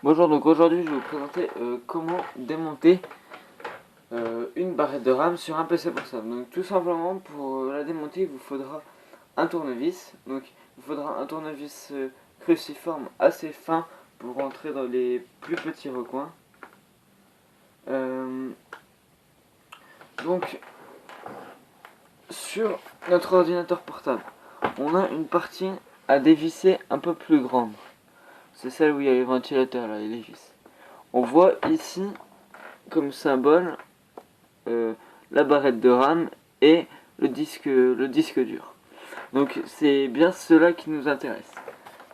Bonjour, donc aujourd'hui je vais vous présenter comment démonter une barrette de RAM sur un PC portable. Donc tout simplement pour la démonter il vous faudra un tournevis. Donc il vous faudra un tournevis cruciforme assez fin pour rentrer dans les plus petits recoins. Donc sur notre ordinateur portable, on a une partie à dévisser un peu plus grande. C'est celle où il y a les ventilateurs là, et les vis. On voit ici comme symbole la barrette de RAM et le disque dur. Donc c'est bien cela qui nous intéresse.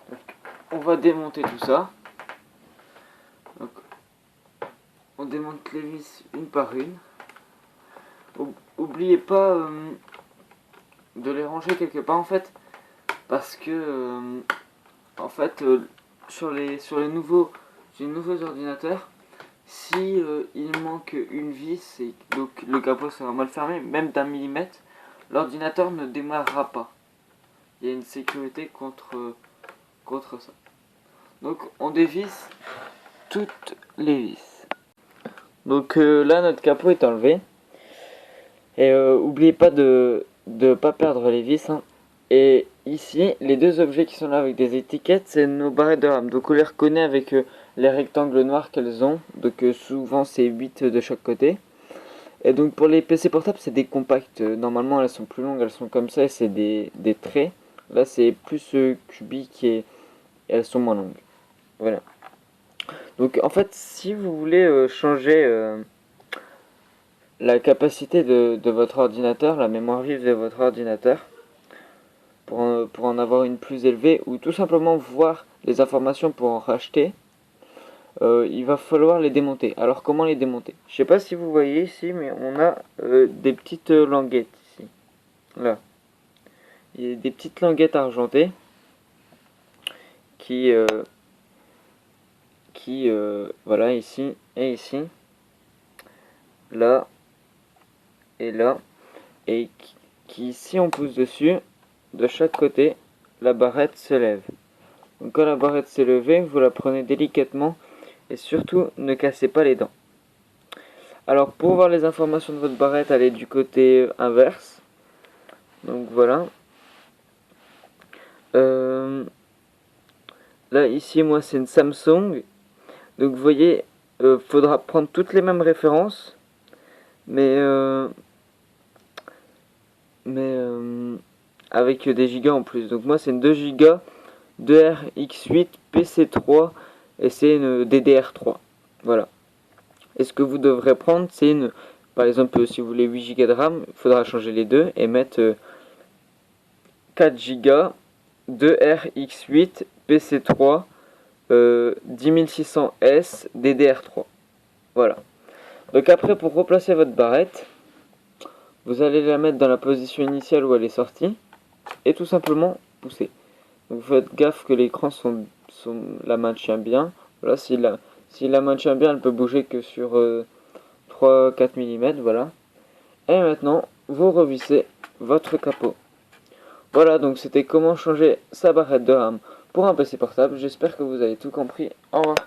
Donc, on va démonter tout ça. Donc, on démonte les vis une par une. Oubliez pas de les ranger quelque part en fait, parce que sur les nouveaux ordinateurs, si il manque une vis et donc le capot sera mal fermé, même d'un millimètre, l'ordinateur ne démarrera pas. Il y a une sécurité contre ça. Donc on dévisse toutes les vis. Donc là notre capot est enlevé. Et oubliez pas de pas perdre les vis. Hein. Et ici, les deux objets qui sont là avec des étiquettes, c'est nos barrettes de RAM. Donc on les reconnaît avec les rectangles noirs qu'elles ont. Donc souvent c'est 8 de chaque côté. Et donc pour les PC portables, c'est des compacts. Normalement elles sont plus longues, elles sont comme ça et c'est des traits. Là c'est plus cubique et elles sont moins longues. Voilà. Donc en fait, si vous voulez changer la capacité de votre ordinateur, la mémoire vive de votre ordinateur, pour en avoir une plus élevée, ou tout simplement voir les informations pour en racheter, il va falloir les démonter. Alors comment les démonter? Je sais pas si vous voyez ici, mais on a des petites languettes ici. Là. Il y a des petites languettes argentées qui voilà, ici et ici, là et là, et qui si on pousse dessus, de chaque côté, la barrette se lève. Donc quand la barrette s'est levée, vous la prenez délicatement et surtout ne cassez pas les dents. Alors pour voir les informations de votre barrette, allez du côté inverse. Donc voilà. Là ici moi c'est une Samsung. Donc vous voyez, faudra prendre toutes les mêmes références, mais avec des gigas en plus. Donc moi c'est une 2 gigas 2RX8 PC3 et c'est une DDR3. Voilà. Et ce que vous devrez prendre, c'est une, par exemple, si vous voulez 8 Go de RAM, il faudra changer les deux et mettre 4 Go 2RX8 PC3 10600S DDR3. Voilà. Donc après, pour replacer votre barrette, vous allez la mettre dans la position initiale où elle est sortie et tout simplement pousser. Donc faites gaffe que l'écran la maintient bien. Voilà, si la maintient bien, elle peut bouger que sur 3-4 mm, voilà. Et maintenant, vous revissez votre capot. Voilà, donc c'était comment changer sa barrette de RAM pour un PC portable. J'espère que vous avez tout compris. Au revoir.